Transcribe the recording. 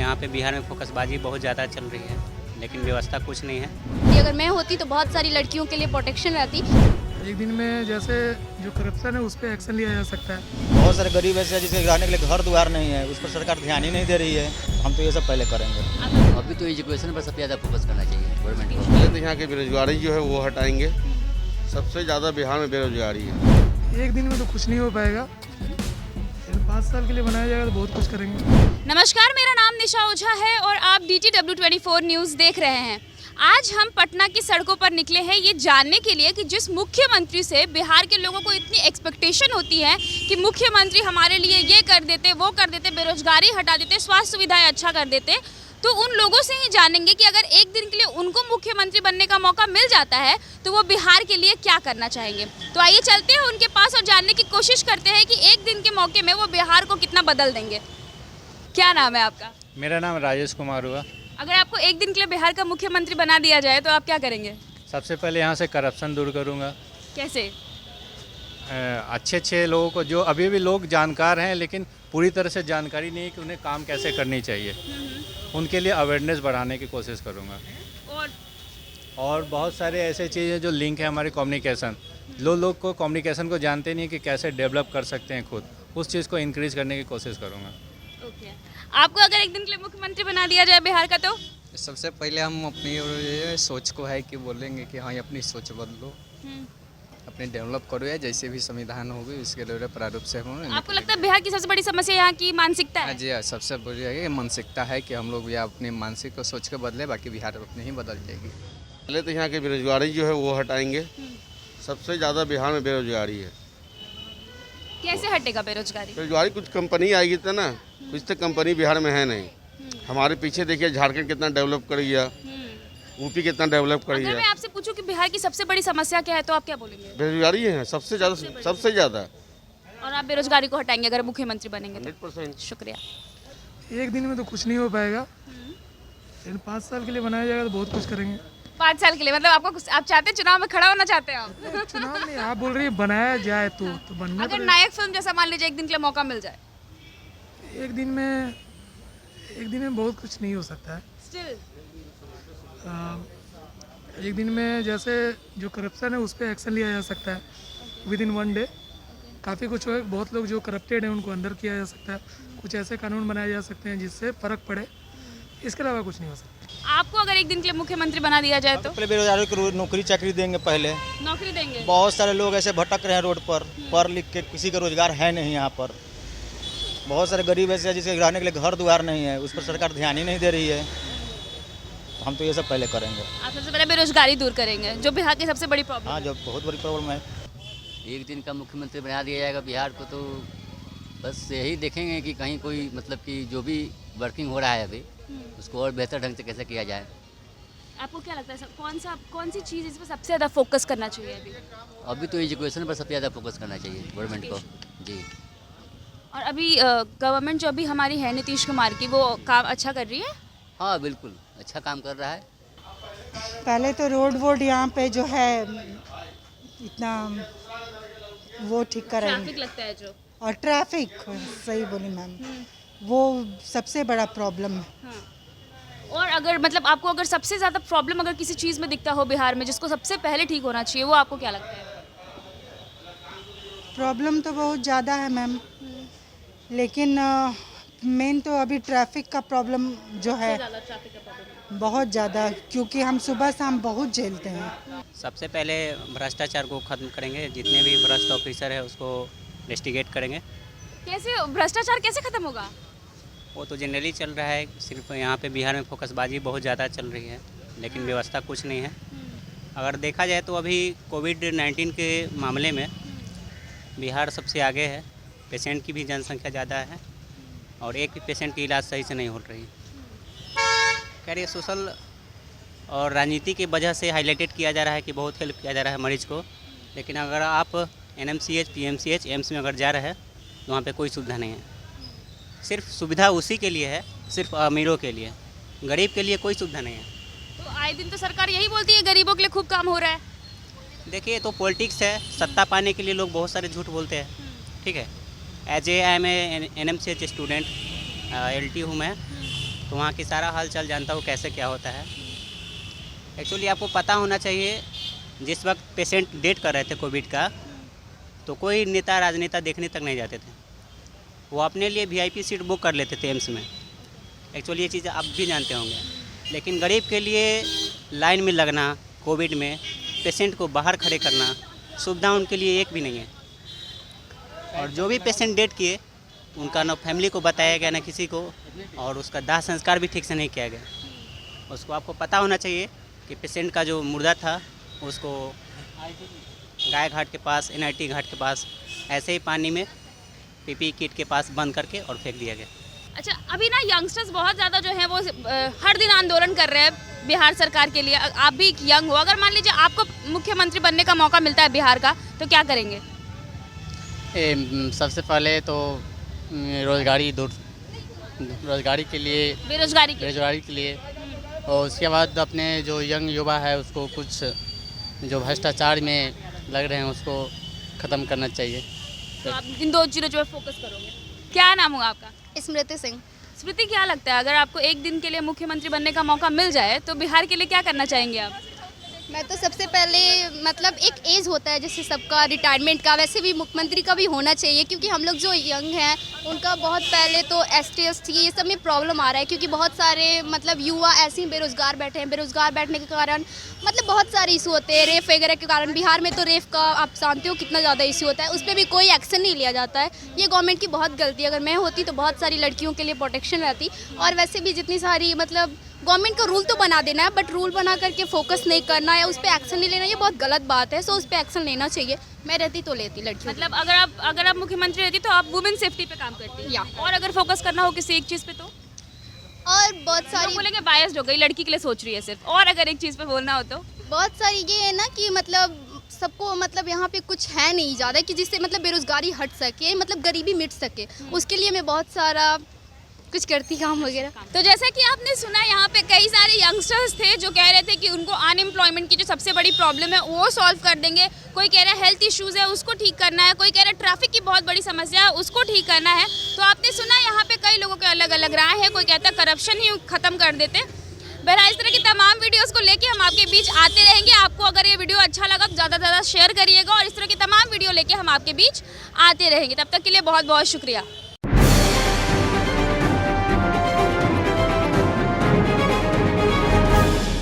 यहाँ पे बिहार में फोकसबाजी बहुत ज़्यादा चल रही है, लेकिन व्यवस्था कुछ नहीं है। कि अगर मैं होती तो बहुत सारी लड़कियों के लिए प्रोटेक्शन रहती। एक दिन में जैसे जो करप्शन है उस पर एक्शन लिया जा सकता है। बहुत सारे गरीब ऐसे हैं जिसके रहने के लिए घर द्वार नहीं है, उस पर सरकार ध्यान ही नहीं दे रही है। हम तो ये सब पहले करेंगे। अभी तो एजुकेशन पर सबसे ज़्यादा फोकस करना चाहिए गवर्नमेंट को। पहले तो यहाँ की बेरोजगारी जो है वो हटाएंगे। सबसे ज़्यादा बिहार में बेरोजगारी है। एक दिन में तो कुछ नहीं हो पाएगा, लेकिन 5 साल के लिए बनाया जाएगा तो बहुत कुछ करेंगे। नमस्कार, मेरा नाम निशा ओझा है और आप DTW24 न्यूज़ देख रहे हैं। आज हम पटना की सड़कों पर निकले हैं ये जानने के लिए कि जिस मुख्यमंत्री से बिहार के लोगों को इतनी एक्सपेक्टेशन होती है कि मुख्यमंत्री हमारे लिए ये कर देते, वो कर देते, बेरोजगारी हटा देते, स्वास्थ्य सुविधाएं अच्छा कर देते, तो उन लोगों से ही जानेंगे कि अगर एक दिन के लिए उनको मुख्यमंत्री बनने का मौका मिल जाता है तो वो बिहार के लिए क्या करना चाहेंगे। तो आइए चलते हैं उनके पास और जानने की कोशिश करते हैं कि एक दिन के मौके में वो बिहार को कितना बदल देंगे। क्या नाम है आपका? मेरा नाम राजेश कुमार हुआ। अगर आपको एक दिन के लिए बिहार का मुख्यमंत्री बना दिया जाए तो आप क्या करेंगे? सबसे पहले यहाँ से करप्शन दूर करूँगा। कैसे? अच्छे लोगों को, जो अभी भी लोग जानकार हैं लेकिन पूरी तरह से जानकारी नहीं है कि उन्हें काम कैसे करनी चाहिए, उनके लिए अवेयरनेस बढ़ाने की कोशिश करूँगा। और बहुत सारे ऐसे चीज़ें जो लिंक है हमारी कम्युनिकेशन, लोग को कम्युनिकेशन को जानते नहीं है कि कैसे डेवलप कर सकते हैं खुद, उस चीज़ को इंक्रीज़ करने की कोशिश करूँगा। ओके। आपको अगर एक दिन के लिए मुख्यमंत्री बना दिया जाए बिहार का तो? सबसे पहले हम अपनी ये सोच को है कि बोलेंगे कि हाँ अपनी सोच बदलो, अपने डेवलप करो, या जैसे भी संविधान होगी उसके द्वारा प्रारूप से हम। आपको लगता है बिहार की सबसे बड़ी समस्या यहाँ की मानसिकता है? जी हाँ, सबसे बड़ी है मानसिकता है कि हम लोग या अपनी मानसिक को सोच के बदले, बाकी बिहार अपने ही बदल जाएगी। पहले तो यहाँ की बेरोजगारी जो है वो हटाएंगे। सबसे ज़्यादा बिहार में बेरोजगारी है। कैसे हटेगा बेरोजगारी? बेरोजगारी कुछ कंपनी आएगी तो ना, कुछ तो कंपनी बिहार में है नहीं। हमारे पीछे देखिए झारखंड कितना डेवलप कर गया, यूपी कितना डेवलप कर अगर गया। मैं आपसे पूछूं कि बिहार की सबसे बड़ी समस्या क्या है तो आप क्या बोलेंगे? बेरोजगारी है सबसे ज़्यादा। और आप बेरोजगारी को हटाएंगे अगर मुख्यमंत्री बनेंगे तो? 100%। शुक्रिया। एक दिन में तो कुछ नहीं हो पाएगा, लेकिन 5 साल के लिए बनाया जाएगा तो बहुत कुछ करेंगे। 5 साल के लिए मतलब आपको आप चाहते हैं चुनाव में खड़ा होना चाहते हैं आप? चुनाव नहीं, आप बोल रही है बनाया जाए तो बनना अगर पड़ेगा। नायक फिल्म जैसा मान लीजिए एक दिन के लिए मौका मिल जाए? एक दिन में बहुत कुछ नहीं हो सकता है। स्टिल एक दिन में जैसे जो करप्शन है उस पर एक्शन लिया जा सकता है विद इन 1 डे। काफ़ी कुछ है, बहुत लोग जो करप्टेड हैं उनको अंदर किया जा सकता है। कुछ ऐसे कानून बनाए जा सकते हैं जिससे फ़र्क पड़े, इसके अलावा कुछ नहीं हो सकता। आपको अगर एक दिन के लिए मुख्यमंत्री बना दिया जाए तो? पहले बेरोजगारों को नौकरी चाकरी देंगे। पहले नौकरी देंगे। बहुत सारे लोग ऐसे भटक रहे हैं रोड पर, पढ़ लिख के किसी का रोजगार है नहीं यहाँ पर। बहुत सारे गरीब ऐसे हैं जिसके रहने के लिए घर द्वार नहीं है, उस पर सरकार ध्यान ही नहीं दे रही है। हम तो ये सब पहले करेंगे। आप सबसे पहले बेरोजगारी दूर करेंगे जो बिहार की सबसे बड़ी प्रॉब्लम हाँ, जो बहुत बड़ी प्रॉब्लम है। एक दिन का मुख्यमंत्री बना दिया जाएगा बिहार को तो बस यही देखेंगे कि कहीं कोई मतलब कि जो भी वर्किंग हो रहा है अभी उसको और बेहतर ढंग से कैसे किया जाए। आपको क्या लगता है कौन सी चीज़ इस पर सबसे ज़्यादा फोकस करना चाहिए अभी? अभी तो एजुकेशन पर सबसे ज़्यादा फोकस करना चाहिए गवर्नमेंट को। जी। और अभी गवर्नमेंट जो अभी हमारी है नीतीश कुमार की, वो काम अच्छा कर रही है? हाँ बिल्कुल, अच्छा काम कर रहा है। पहले तो रोड यहाँ पे जो है इतना वो ठीक करेंगे। ट्रैफिक लगता है जो, और ट्रैफिक, सही बोली मैम, वो सबसे बड़ा प्रॉब्लम है। हाँ। और अगर मतलब आपको अगर सबसे ज़्यादा प्रॉब्लम अगर किसी चीज़ में दिखता हो बिहार में जिसको सबसे पहले ठीक होना चाहिए, वो आपको क्या लगता है? प्रॉब्लम तो बहुत ज़्यादा है मैम, लेकिन मेन तो अभी ट्रैफिक का प्रॉब्लम जो है ट्रैफिक का प्रॉब्लम बहुत ज़्यादा, क्योंकि हम सुबह शाम बहुत झेलते हैं। सबसे पहले भ्रष्टाचार को खत्म करेंगे, जितने भी भ्रष्ट ऑफिसर है उसको इन्वेस्टिगेट करेंगे। कैसे भ्रष्टाचार कैसे खत्म होगा? वो तो जनरली चल रहा है, सिर्फ यहाँ पे बिहार में फोकसबाजी बहुत ज़्यादा चल रही है, लेकिन व्यवस्था कुछ नहीं है। अगर देखा जाए तो अभी कोविड-19 के मामले में बिहार सबसे आगे है। पेशेंट की भी जनसंख्या ज़्यादा है और एक भी पेशेंट की इलाज सही से नहीं हो रही। कह रही सोशल और राजनीति की वजह से हाईलाइटेड किया जा रहा है कि बहुत हेल्प किया जा रहा है मरीज को, लेकिन अगर आप NMCH, PMCH, एम्स में अगर जा रहे हैं तो वहाँ पे कोई सुविधा नहीं है। सिर्फ सुविधा उसी के लिए है, सिर्फ अमीरों के लिए, गरीब के लिए कोई सुविधा नहीं है। तो आए दिन तो सरकार यही बोलती है गरीबों के लिए खूब काम हो रहा है। देखिए, तो पॉलिटिक्स है, सत्ता पाने के लिए लोग बहुत सारे झूठ बोलते हैं। ठीक है, as a I am a NMCH student, LT हूँ मैं, तो वहाँ की सारा हाल चाल जानता हूँ कैसे क्या होता है। एक्चुअली आपको पता होना चाहिए, जिस वक्त पेशेंट डेट कर रहे थे कोविड का, तो कोई नेता राजनेता देखने तक नहीं जाते थे। वो अपने लिए वीआईपी सीट बुक कर लेते थे एम्स में। एक्चुअली ये चीज़ आप भी जानते होंगे। लेकिन गरीब के लिए लाइन में लगना, कोविड में पेशेंट को बाहर खड़े करना, सुविधा उनके लिए एक भी नहीं है। और जो भी पेशेंट डेट किए, उनका ना फैमिली को बताया गया ना किसी को, और उसका दाह संस्कार भी ठीक से नहीं किया गया। उसको आपको पता होना चाहिए कि पेशेंट का जो मुर्दा था उसको गाय घाट के पास, एनआईटी घाट के पास ऐसे ही पानी में पीपी किट के पास बंद करके और फेंक दिया गया। अच्छा, अभी ना यंगस्टर्स बहुत ज़्यादा जो है वो हर दिन आंदोलन कर रहे हैं बिहार सरकार के लिए। आप भी यंग हो, अगर मान लीजिए आपको मुख्यमंत्री बनने का मौका मिलता है बिहार का, तो क्या करेंगे? सबसे पहले तो रोजगारी के लिए, बेरोजगारी के लिए, और उसके बाद अपने जो यंग युवा है उसको कुछ जो भ्रष्टाचार में लग रहे हैं उसको ख़त्म करना चाहिए। तो आप इन दो चीज़ों पर फोकस करोगे। क्या नाम हुआ आपका? स्मृति सिंह। स्मृति, क्या लगता है अगर आपको एक दिन के लिए मुख्यमंत्री बनने का मौका मिल जाए तो बिहार के लिए क्या करना चाहेंगे आप? मैं तो सबसे पहले मतलब एक एज होता है जैसे सबका रिटायरमेंट का, वैसे भी मुख्यमंत्री का भी होना चाहिए, क्योंकि हम लोग जो यंग हैं उनका बहुत पहले तो ST ST ये सब में प्रॉब्लम आ रहा है, क्योंकि बहुत सारे मतलब युवा ऐसे ही बेरोजगार बैठे हैं। बेरोजगार बैठने के कारण मतलब बहुत सारे इशू होते हैं, रेप वगैरह के कारण। बिहार में तो रेप का आप जानते हो कितना ज़्यादा इशू होता है, उस पर भी कोई एक्शन नहीं लिया जाता है। ये गवर्नमेंट की बहुत गलती है। अगर मैं होती तो बहुत सारी लड़कियों के लिए प्रोटेक्शन रहती। और वैसे भी जितनी सारी मतलब गवर्नमेंट को रूल तो बना देना है, बट रूल बना करके फोकस नहीं करना या उस पर एक्शन नहीं लेना, ये बहुत गलत बात है। सो उस पर एक्शन लेना चाहिए। मैं रहती तो लेती लड़की। मतलब अगर आप मुख्यमंत्री रहती तो आप वुमेन सेफ्टी पे काम करती या और अगर फोकस करना हो किसी एक चीज़ पे तो? और बहुत सारी बोलेंगे बायस्ड हो गई, लड़की के लिए सोच रही है सिर्फ। और अगर एक चीज़ पे बोलना हो तो? बहुत सारी ये है ना कि मतलब सबको मतलब यहाँ पे कुछ है नहीं ज़्यादा कि जिससे मतलब बेरोजगारी हट सके, मतलब गरीबी मिट सके। उसके लिए मैं बहुत सारा कुछ करती काम वगैरह। तो जैसा कि आपने सुना, यहाँ पे कई सारे यंगस्टर्स थे जो कह रहे थे कि उनको अनएम्प्लॉयमेंट की जो सबसे बड़ी प्रॉब्लम है वो सॉल्व कर देंगे। कोई कह रहा है हेल्थ इश्यूज़ है उसको ठीक करना है, कोई कह रहा है ट्रैफिक की बहुत बड़ी समस्या है उसको ठीक करना है। तो आपने सुना यहाँ पे कई लोगों के अलग अलग राय है। कोई कहता है करप्शन ही ख़त्म कर देते। बहरहाल इस तरह की तमाम वीडियोस को लेके हम आपके बीच आते रहेंगे। आपको अगर ये वीडियो अच्छा लगा तो ज़्यादा से ज़्यादा शेयर करिएगा और इस तरह की तमाम वीडियो लेके हम आपके बीच आते रहेंगे। तब तक के लिए बहुत बहुत शुक्रिया।